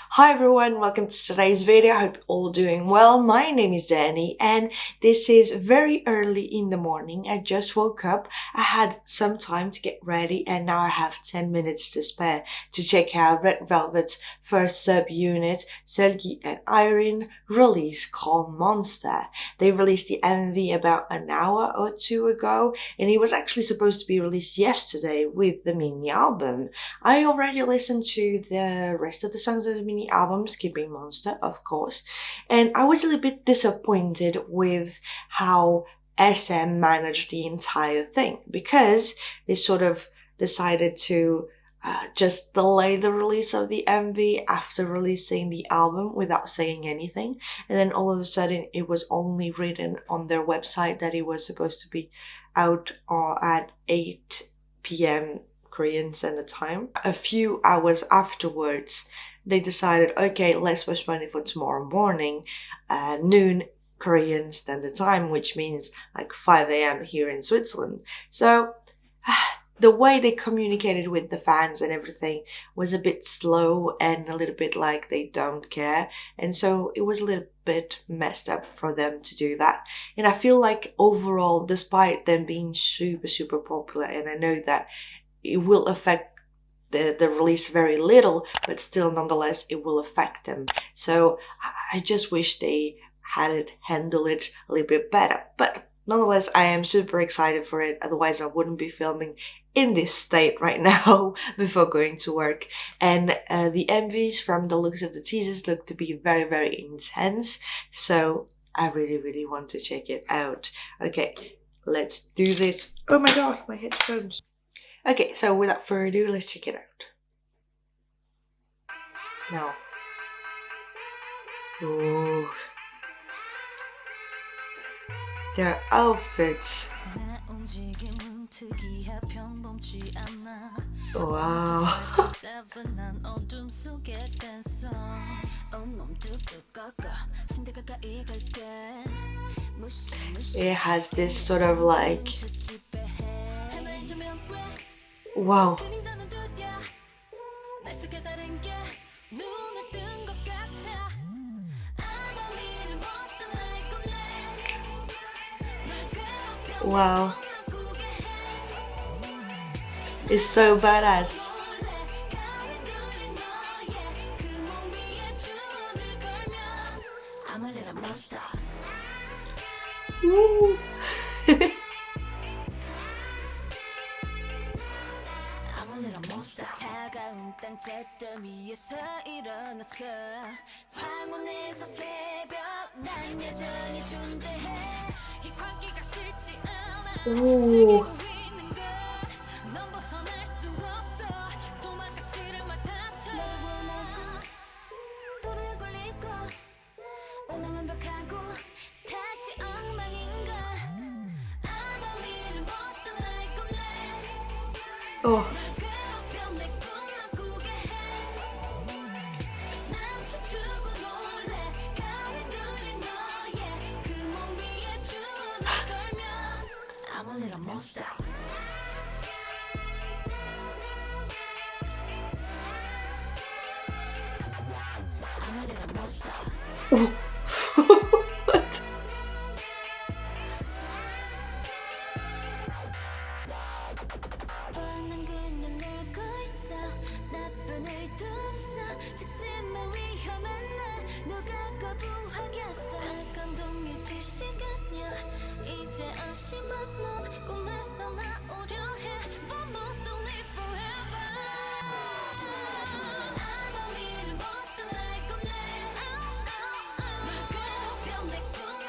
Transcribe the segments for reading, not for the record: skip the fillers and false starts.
Hi everyone, welcome to today's video. I hope you're all doing well. My name is Danny and this is very early in the morning. I just woke up. I had some time to get ready and now I have 10 minutes to spare to check out Red Velvet's first subunit, Seulgi and IRENE, release called Monster. They released the MV about an hour or two ago and it was actually supposed to be released yesterday with the mini album. I already listened to the rest of the songs of the mini album, skipping Monster, of course, and I was a little bit disappointed with how SM managed the entire thing because they sort of decided to just delay the release of the MV after releasing the album without saying anything, and then all of a sudden it was only written on their website that it was supposed to be out at 8 p.m. Korean Standard Time. A few hours afterwards, they decided, okay, let's postpone it for tomorrow morning, noon Korean Standard Time, which means like 5 a.m. here in Switzerland. So the way they communicated with the fans and everything was a bit slow and a little bit like they don't care. And so it was a little bit messed up for them to do that. And I feel like overall, despite them being super popular, and I know that it will affect the release very little, but still nonetheless it will affect them. So I just wish they had handled it a little bit better. But nonetheless, I am super excited for it. Otherwise I wouldn't be filming in this state right now before going to work. And the MVs from the looks of the teasers look to be very intense. So I really want to check it out. Okay, let's do this. Oh my god, my headphones. Okay, so without further ado, let's check it out. Now. Ooh. Their outfits. Wow. It has this sort of like... Wow. Wow. It's so badass. Woo. Ooh. Oh. Oh. What?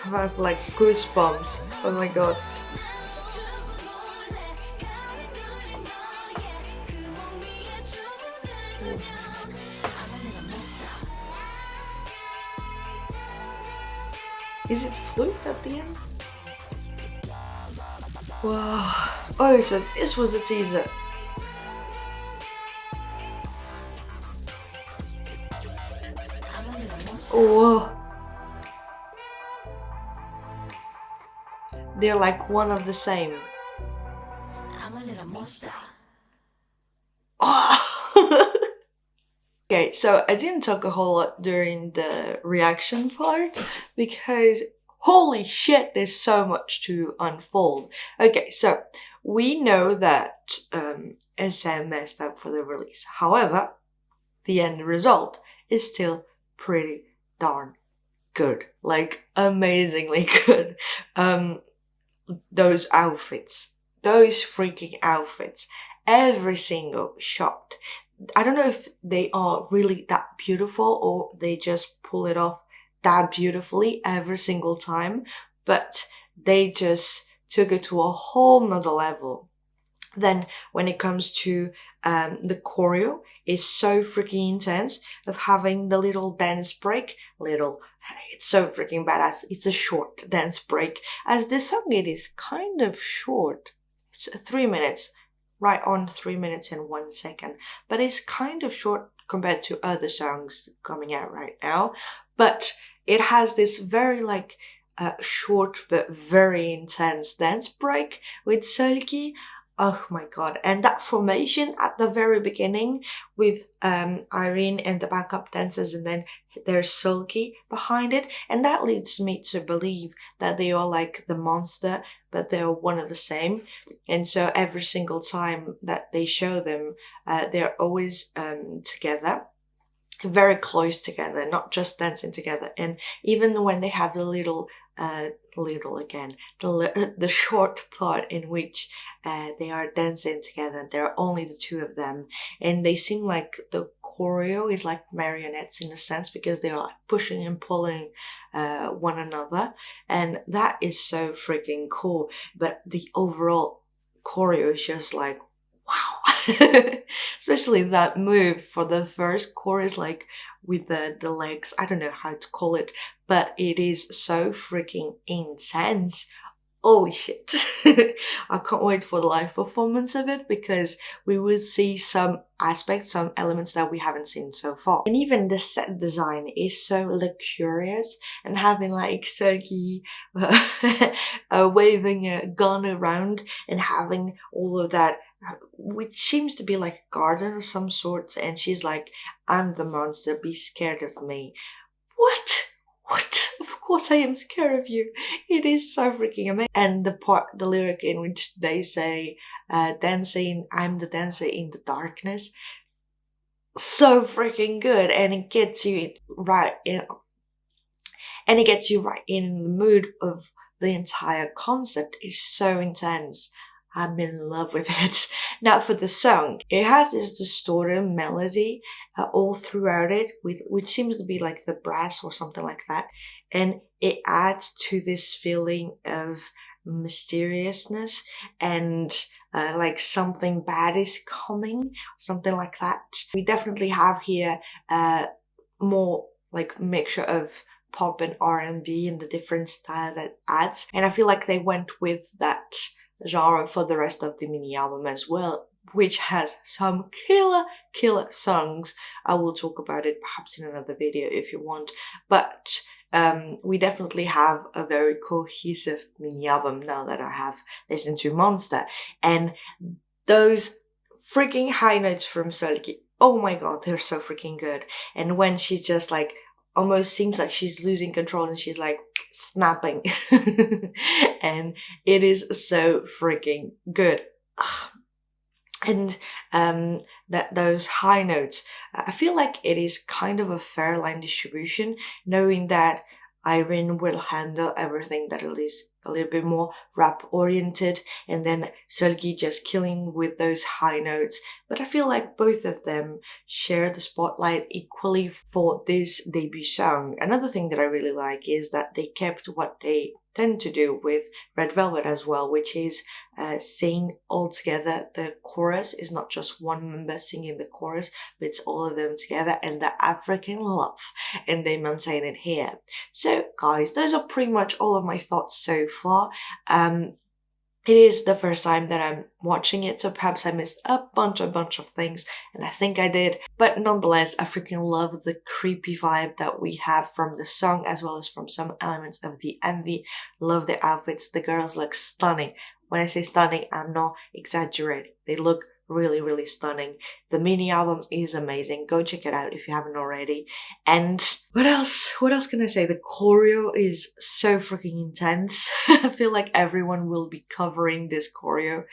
I have like goosebumps. Oh my god. Is it flute at the end? Wow. Oh, so this was the teaser. Oh. They're like one of the same. Oh. Okay, so I didn't talk a whole lot during the reaction part because holy shit, there's so much to unfold. Okay, so we know that SM messed up for the release. However, the end result is still pretty darn good, like amazingly good. Those outfits, those freaking outfits, every single shot. I don't know if they are really that beautiful or they just pull it off that beautifully every single time, but they just took it to a whole nother level. Then when it comes to the choreo, it's so freaking intense of having the little dance break. It's so freaking badass. It's a short dance break. As this song, it is kind of short. It's 3 minutes, right on 3 minutes and 1 second. But it's kind of short compared to other songs coming out right now. But it has this very short but very intense dance break with Seulgi. Oh my god. And that formation at the very beginning with Irene and the backup dancers, and then there's Seulgi behind it. And that leads me to believe that they are like the monster, but they're one of the same. And so every single time that they show them, they're always together, very close together, not just dancing together. And even when they have the the short part in which they are dancing together, there are only the two of them, and they seem like the choreo is like marionettes in a sense, because they are like pushing and pulling one another, and that is so freaking cool. But the overall choreo is just like wow. Especially that move for the first chorus, like with the legs. I don't know how to call it, but it is so freaking intense. Holy shit. I can't wait for the live performance of it, because we will see some aspects, some elements that we haven't seen so far. And even the set design is so luxurious, and having like Seulgi waving a gun around and having all of that, which seems to be like a garden of some sort, and she's like, I'm the monster, be scared of me. What? Of course I am scared of you. It is so freaking amazing. And the lyric in which they say, dancing, I'm the dancer in the darkness. So freaking good. And it gets you right in, in the mood of the entire concept. It's so intense. I'm in love with it. Now for the song, it has this distorted melody all throughout it, which seems to be like the brass or something like that. And it adds to this feeling of mysteriousness and like something bad is coming, something like that. We definitely have here more like mixture of pop and R&B and the different style that adds. And I feel like they went with that genre for the rest of the mini album as well, which has some killer songs. I will talk about it perhaps in another video if you want, but we definitely have a very cohesive mini album now that I have listened to Monster. And those freaking high notes from Seulgi, oh my god, they're so freaking good. And when she just like almost seems like she's losing control and she's like snapping and it is so freaking good. And that those high notes, I feel like it is kind of a fair line distribution, knowing that Irene will handle everything that is a little bit more rap oriented, and then Seulgi just killing with those high notes. But I feel like both of them share the spotlight equally for this debut song. Another thing that I really like is that they kept what they tend to do with Red Velvet as well, which is sing all together. The chorus is not just one member singing the chorus, but it's all of them together, and the African love, and they maintain it here. So guys, those are pretty much all of my thoughts so far. It is the first time that I'm watching it, so perhaps I missed a bunch of things, and I think I did. But nonetheless, I freaking love the creepy vibe that we have from the song, as well as from some elements of the MV. Love the outfits. The girls look stunning. When I say stunning, I'm not exaggerating. They look really, really stunning. The mini album is amazing. Go check it out if you haven't already. And what else? What else can I say? The choreo is so freaking intense. I feel like everyone will be covering this choreo.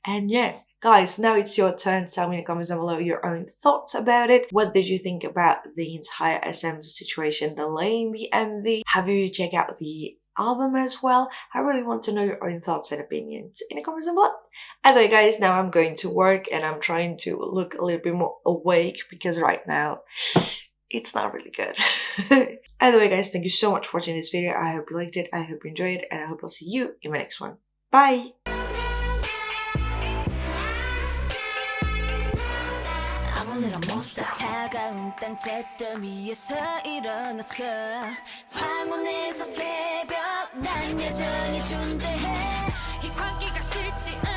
And yeah, guys, now it's your turn to tell me in the comments down below your own thoughts about it. What did you think about the entire SM situation delaying the MV? Have you checked out the album as well? I really want to know your own thoughts and opinions in the comments down below. Either way, guys, now I'm going to work and I'm trying to look a little bit more awake because right now it's not really good. Either way, guys, thank you so much for watching this video. I hope you liked it, I hope you enjoyed it, and I hope I'll see you in my next one. Bye! little monster. 차가운 땅 잿더미 위에서 일어났어. 황혼에서 새벽 난 여전히 존재해. 이 광기가 싫지